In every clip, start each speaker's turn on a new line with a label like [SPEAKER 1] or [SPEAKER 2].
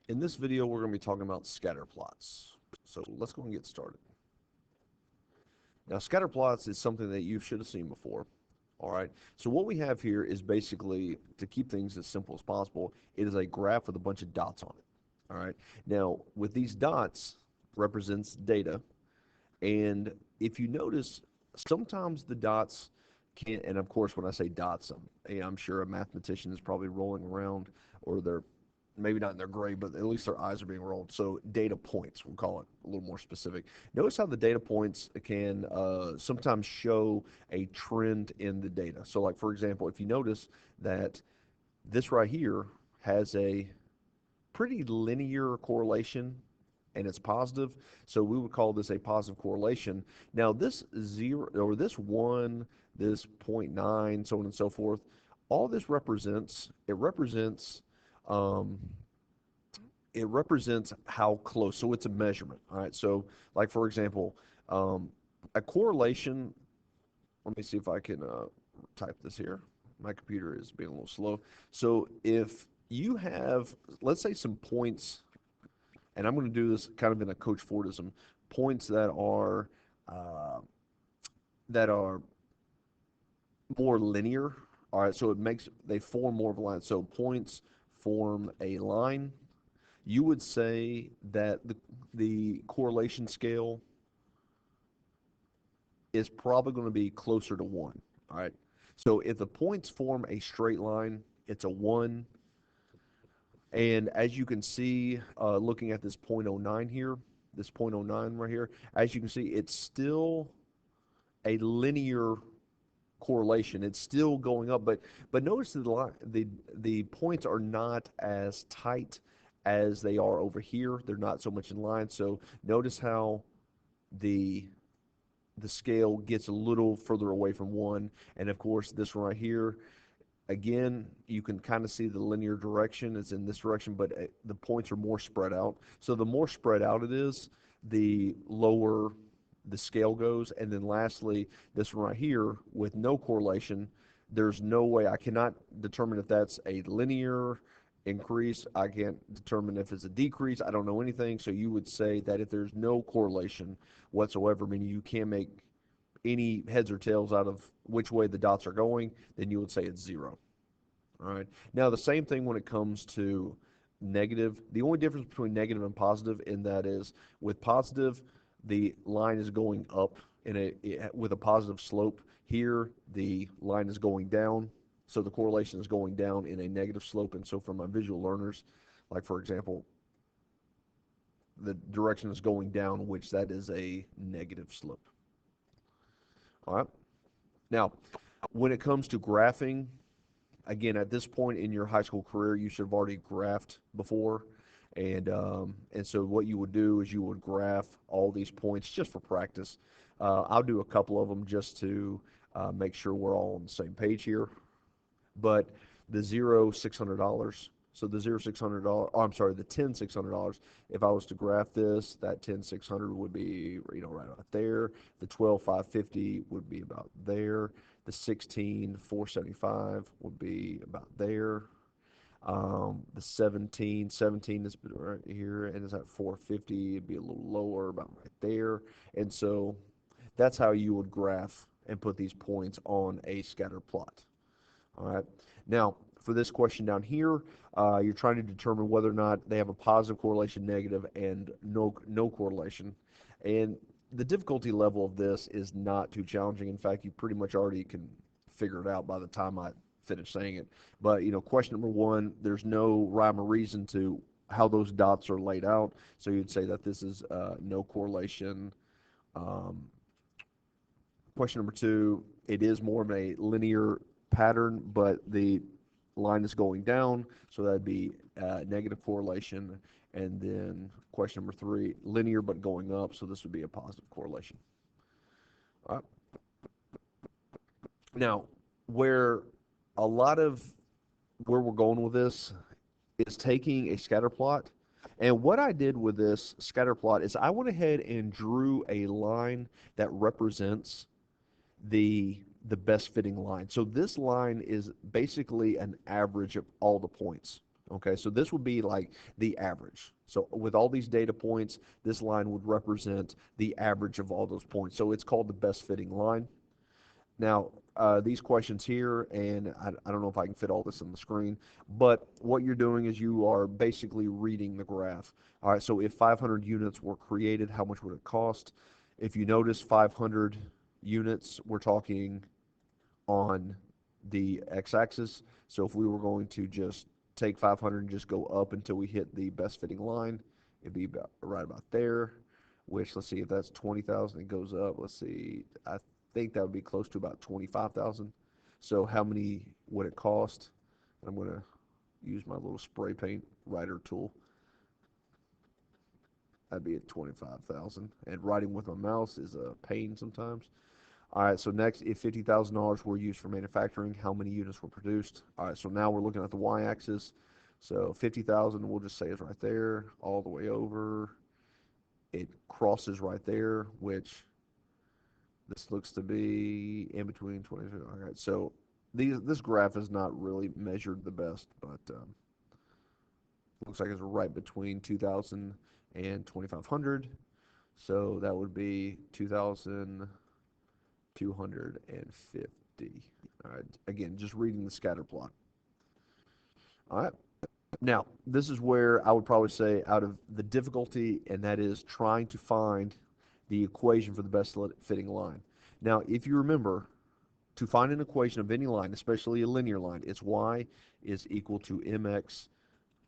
[SPEAKER 1] In this video, we're going to be talking about scatter plots. So let's go and get started. Now, scatter plots is something that you should have seen before. All right. So what we have here is basically, to keep things as simple as possible, it is a graph with a bunch of dots on it. All right. Now, with these dots represents data, and if you notice, sometimes the dots can, and of course, when I say dots, I'm sure a mathematician is probably rolling around, or they're maybe not in their grave, but at least their eyes are being rolled. So data points, we'll call it a little more specific. Notice how the data points can sometimes show a trend in the data. So, like for example, if you notice that this right here has a pretty linear correlation and it's positive. So we would call this a positive correlation. Now this zero or this one, this zero point 0.9, so on and so forth, all this represents, um, it represents how close. So it's a measurement. All right. So like for example, a correlation. Let me see if I can type this here. My computer is being a little slow. So if you have, let's say, some points, and I'm going to do this kind of in a Coach Fordism, points uh, that are more linear. All right, so they form more of a line. So points form a line. You would say that the correlation scale is probably going to be closer to one. All right. So if the points form a straight line, it's a one. And as you can see, looking at this point oh 0.09 here, this point oh 0.09 right here, as you can see, it's still a linear correlation. It's still going up, but notice that the points are not as tight as they are over here. They're not so much in line. So notice how the the scale gets a little further away from one. And of course, this one right here, again, you can kind of see the linear direction is in this direction, but the points are more spread out. So the more spread out it is, the lower the scale goes. And then lastly, this one right here with no correlation, there's no way I cannot determine if that's a linear increase. I can't determine if it's a decrease. I don't know anything. So you would say that if there's no correlation whatsoever, meaning you can't make any heads or tails out of which way the dots are going, then you would say it's zero. All right. Now, the same thing when it comes to negative. The only difference between negative and positive in that is with positive, the line is going up with a positive slope. Here, the line is going down, so the correlation is going down in a negative slope. And so, for my visual learners, like for example, the direction is going down, which that is a negative slope. All right. Now, when it comes to graphing, again, at this point in your high school career, you should have already graphed before, and so what you would do is you would graph all these points just for practice. I'll do a couple of them just to make sure we're all on the same page here. But the zero $600. So the zero $600. Oh, I'm sorry, the 10 $600. If I was to graph this, that 10 600 would be right about there. The 12 550 would be about there. The 16 475 would be about there. The 17 is right here, and it's at 450. It'd be a little lower, about right there. And so that's how you would graph and put these points on a scatter plot. All right. Now, for this question down here, you're trying to determine whether or not they have a positive correlation, negative, and no correlation. And the difficulty level of this is not too challenging. In fact, you pretty much already can figure it out by the time I finish saying it. But question number one, there's no rhyme or reason to how those dots are laid out. So you'd say that this is no correlation. Um, Question number two, it is more of a linear pattern, but the line is going down, so that'd be negative correlation. And then question number three, linear but going up, so this would be a positive correlation. All right. Now, where a lot of where we're going with this is taking a scatter plot. And what I did with this scatter plot is I went ahead and drew a line that represents the best fitting line. So this line is basically an average of all the points. Okay, so this would be like the average. So with all these data points, this line would represent the average of all those points. So it's called the best fitting line. Now, these questions here, and I don't know if I can fit all this on the screen, but what you're doing is you are basically reading the graph. All right, so if 500 units were created, how much would it cost? If you notice 500 units, we're talking on the x-axis. So if we were going to just take 500 and just go up until we hit the best fitting line, it'd be right about there, which, let's see, if that's 20,000, it goes up. Let's see, I think that would be close to about 25,000. So how many would it cost? I'm going to use my little spray paint writer tool. That'd be at 25,000. And writing with my mouse is a pain sometimes. All right, so next, if $50,000 were used for manufacturing, how many units were produced? All right, so now we're looking at the y-axis. So 50,000, we'll just say is right there, all the way over. It crosses right there, which this looks to be in between 20. All right, so this graph is not really measured the best, but looks like it's right between 2,000 and 2,500. So that would be 2,250. All right, again, just reading the scatter plot. All right. Now, this is where I would probably say out of the difficulty, and that is trying to find the equation for the best fitting line. Now, if you remember, to find an equation of any line, especially a linear line, it's y is equal to mx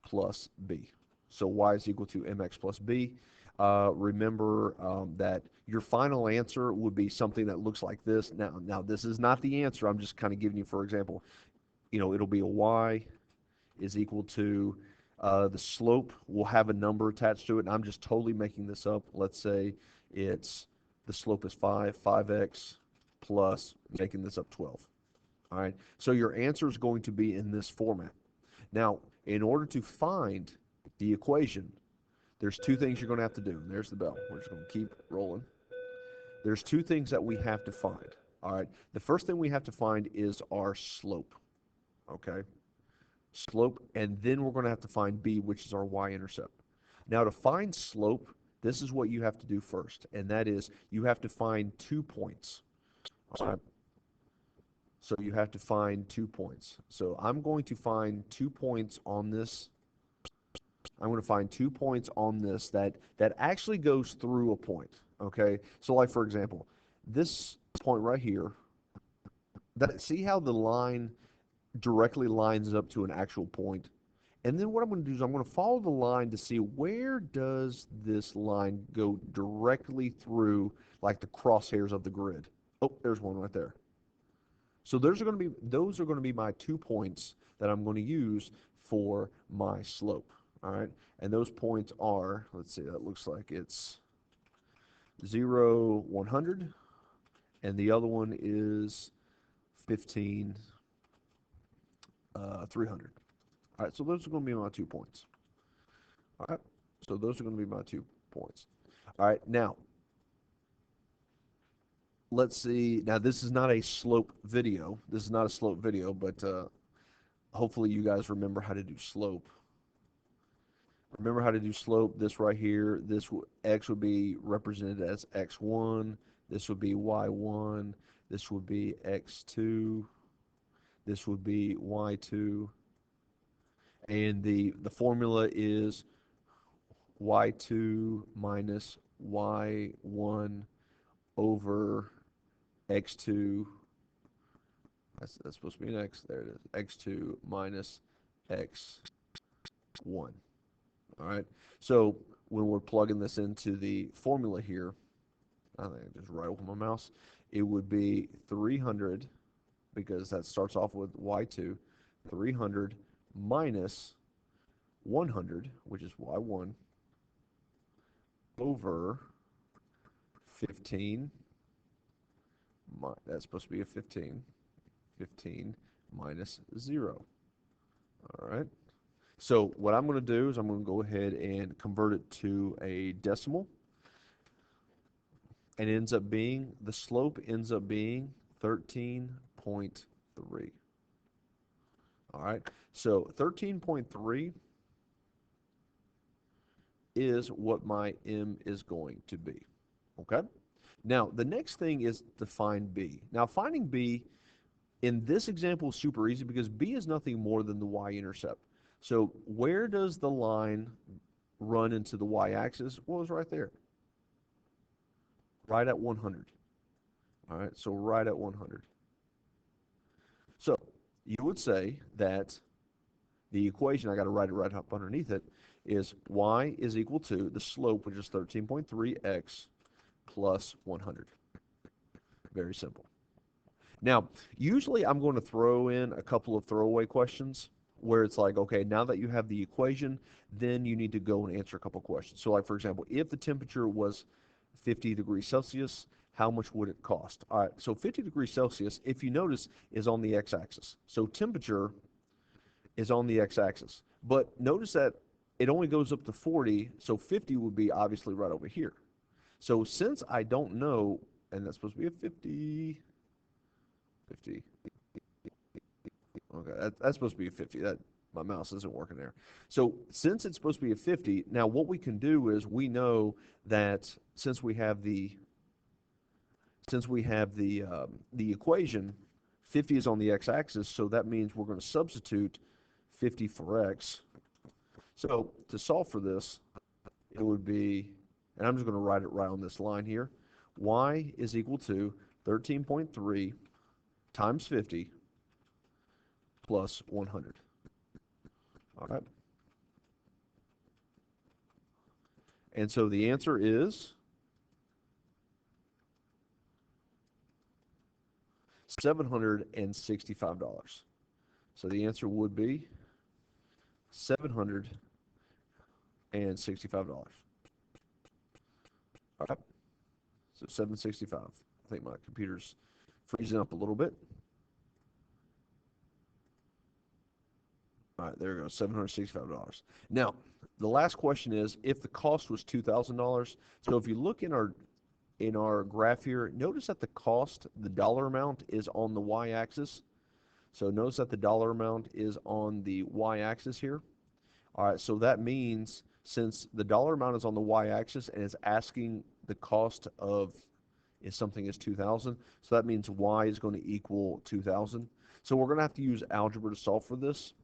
[SPEAKER 1] plus b. So y is equal to mx plus b. Remember that your final answer would be something that looks like this. Now this is not the answer. I'm just kind of giving you, for example, it'll be a y is equal to the slope will have a number attached to it, and I'm just totally making this up. Let's say the slope is 5x plus, making this up, 12. All right, so your answer is going to be in this format. Now, in order to find the equation, there's two things you're going to have to do. And there's the bell. We're just going to keep rolling. There's two things that we have to find. All right, the first thing we have to find is our slope. Okay, slope, and then we're going to have to find b, which is our y-intercept. Now, to find slope, this is what you have to do first, and that is you have to find 2 points. All right. So you have to find 2 points. So I'm going to find 2 points on this. I'm going to find 2 points on this that actually goes through a point. Okay. So like, for example, this point right here, see how the line directly lines up to an actual point? And then what I'm going to do is I'm going to follow the line to see where does this line go directly through, like the crosshairs of the grid. Oh, there's one right there. So those are going to be my 2 points that I'm going to use for my slope. All right, and those points are, let's see, that looks like it's 0, 100, and the other one is 15, 300. All right, so those are going to be my 2 points. All right, so those are going to be my 2 points. All right, now let's see. Now this is not a slope video. This is not a slope video, but hopefully you guys remember how to do slope. Remember how to do slope. This right here, x would be represented as x1. This would be y1. This would be x2. This would be y2. And the formula is y2 minus y1 over x2. That's supposed to be an x. There it is. x2 minus x1. All right. So when we're plugging this into the formula here, I think I just right over my mouse, it would be 300, because that starts off with y2, 300 minus 100, which is y1, over 15. That's supposed to be a 15. 15 minus 0. All right. So what I'm going to do is I'm going to go ahead and convert it to a decimal. And the slope ends up being 13.3. All right. So 13.3 is what my m is going to be. Okay? Now, the next thing is to find b. Now, finding b in this example is super easy because b is nothing more than the y-intercept. So where does the line run into the y-axis? Well, it's right there, right at 100. All right, so right at 100. So you would say that the equation, I got to write it right up underneath it, is y is equal to the slope, which is 13.3x plus 100. Very simple. Now, usually I'm going to throw in a couple of throwaway questions where it's like, okay, now that you have the equation, then you need to go and answer a couple questions. So like, for example, if the temperature was 50 degrees Celsius, how much would it cost? All right, so 50 degrees Celsius, if you notice, is on the x-axis. So temperature is on the x-axis. But notice that it only goes up to 40, so 50 would be obviously right over here. So since I don't know, and that's supposed to be a 50, 50. Okay, that's supposed to be a 50. That my mouse isn't working there. So since it's supposed to be a 50, now what we can do is we know that since we have the equation, 50 is on the x-axis, so that means we're going to substitute 50 for x. So to solve for this, it would be, and I'm just going to write it right on this line here, y is equal to 13.3 times 50 plus 100. All right. And so the answer is $765. So the answer would be $765. All right. So 765. I think my computer's freezing up a little bit. All right, there we go, $765. Now, the last question is if the cost was $2,000. So if you look in our graph here, notice that the cost, the dollar amount, is on the y-axis. So notice that the dollar amount is on the y-axis here. All right, so that means since the dollar amount is on the y-axis and it's asking the cost of if something is 2,000, so that means y is going to equal 2,000. So we're going to have to use algebra to solve for this.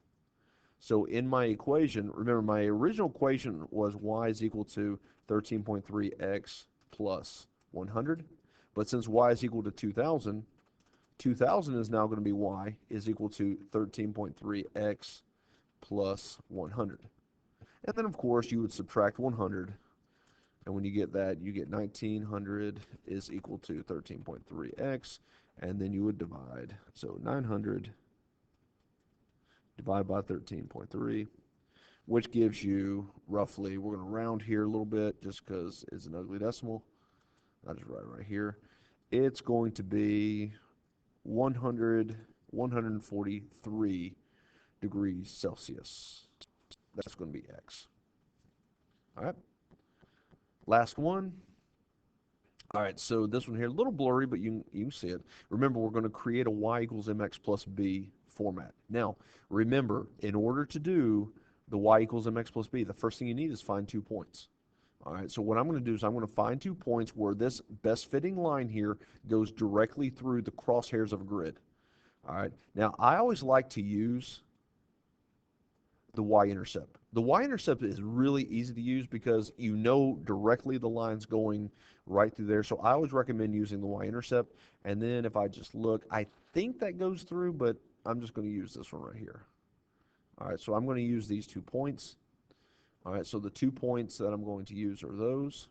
[SPEAKER 1] So in my equation, remember my original equation was y is equal to 13.3x plus 100. But since y is equal to 2,000, 2,000 is now going to be y is equal to 13.3x plus 100. And then, of course, you would subtract 100. And when you get that, you get 1900 is equal to 13.3x. And then you would divide. So 900 divided by 13.3, which gives you roughly, we're going to round here a little bit just because it's an ugly decimal. I'll just write it right here. It's going to be 143 degrees Celsius. That's going to be x. All right. Last one. All right, so this one here, a little blurry, but you can see it. Remember, we're going to create a y equals mx plus b format. Now, remember, in order to do the y equals mx plus b, the first thing you need is find 2 points. All right, so what I'm going to do is I'm going to find 2 points where this best fitting line here goes directly through the crosshairs of a grid. All right, now I always like to use the y-intercept. The y-intercept is really easy to use because you know directly the line's going right through there. So I always recommend using the y-intercept. And then if I just look, I think that goes through, but I'm just going to use this one right here. All right, so I'm going to use these 2 points. All right, so the 2 points that I'm going to use are those.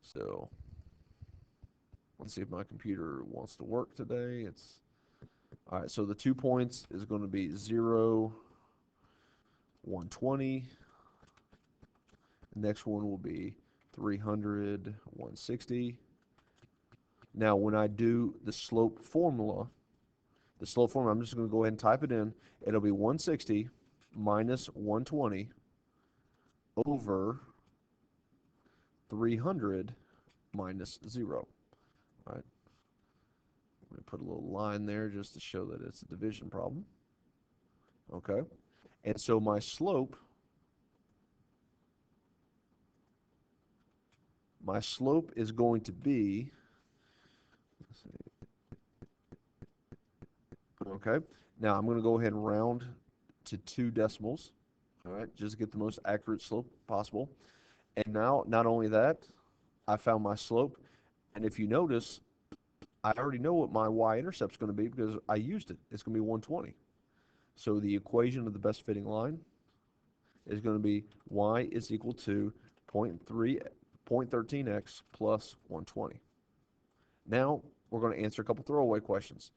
[SPEAKER 1] So let's see if my computer wants to work today. All right, so the 2 points is going to be 0, 120. The next one will be 300, 160. Now, when I do the slope formula, I'm just going to go ahead and type it in. It'll be 160 minus 120 over 300 minus 0. All right. Let me put a little line there just to show that it's a division problem. Okay. And so my slope is going to be, let's see, okay. Now I'm going to go ahead and round to 2 decimals, all right, just to get the most accurate slope possible. And now, not only that, I found my slope, and if you notice, I already know what my y-intercept is going to be because I used it. It's going to be 120. So the equation of the best fitting line is going to be y is equal to 0.13x plus 120. Now, we're going to answer a couple throwaway questions.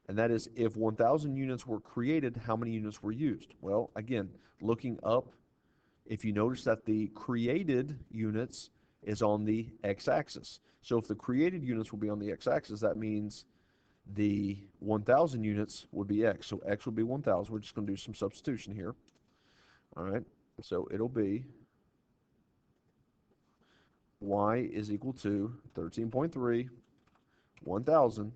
[SPEAKER 1] And that is, if 1,000 units were created, how many units were used? Well, again, looking up, if you notice that the created units is on the x-axis. So if the created units will be on the x-axis, that means the 1,000 units would be x. So x would be 1,000. We're just going to do some substitution here. All right. So it'll be y is equal to 13.3, 1,000,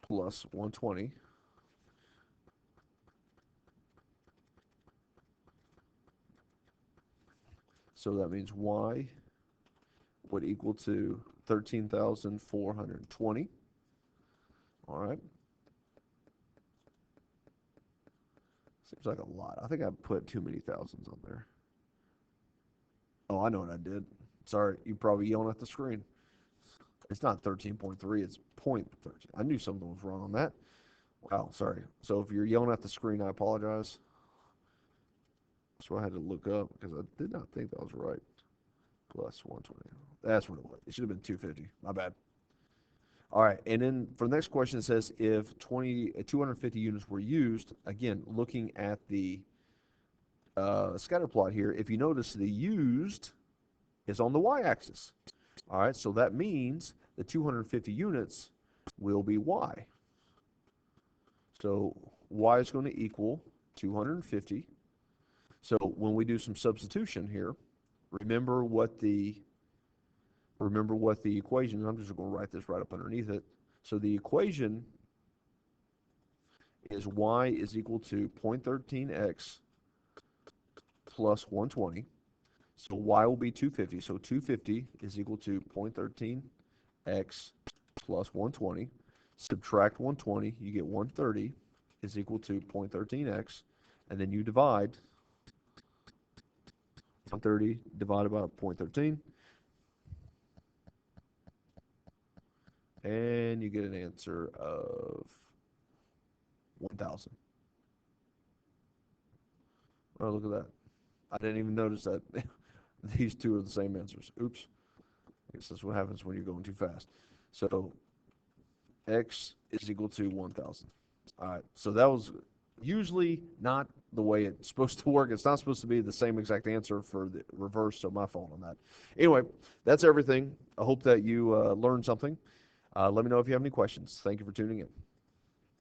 [SPEAKER 1] plus 120. So that means y would equal to 13,420. All right. Seems like a lot. I think I put too many thousands on there. Oh, I know what I did. Sorry, you probably yelling at the screen. It's not 13.3, it's 0.13. I knew something was wrong on that. Wow, sorry. So if you're yelling at the screen, I apologize. So I had to look up because I did not think that was right. Plus 120. That's what it was. It should have been 250. My bad. All right, and then for the next question, it says if 250 units were used, again, looking at the scatter plot here, if you notice the used is on the y-axis. All right, so that means the 250 units will be y. So y is going to equal 250. So when we do some substitution here, remember what the equation is. I'm just going to write this right up underneath it. So the equation is y is equal to 0.13x plus 120. So y will be 250. So 250 is equal to 0.13x plus 120. Subtract 120, you get 130 is equal to 0.13x. And then you divide 130 divided by 0.13. And you get an answer of 1,000. Oh, look at that. I didn't even notice that these two are the same answers. Oops. I guess that's what happens when you're going too fast. So x is equal to 1,000. All right. So that was usually not the way it's supposed to work. It's not supposed to be the same exact answer for the reverse, so my fault on that. Anyway, that's everything. I hope that you learned something. Let me know if you have any questions. Thank you for tuning in.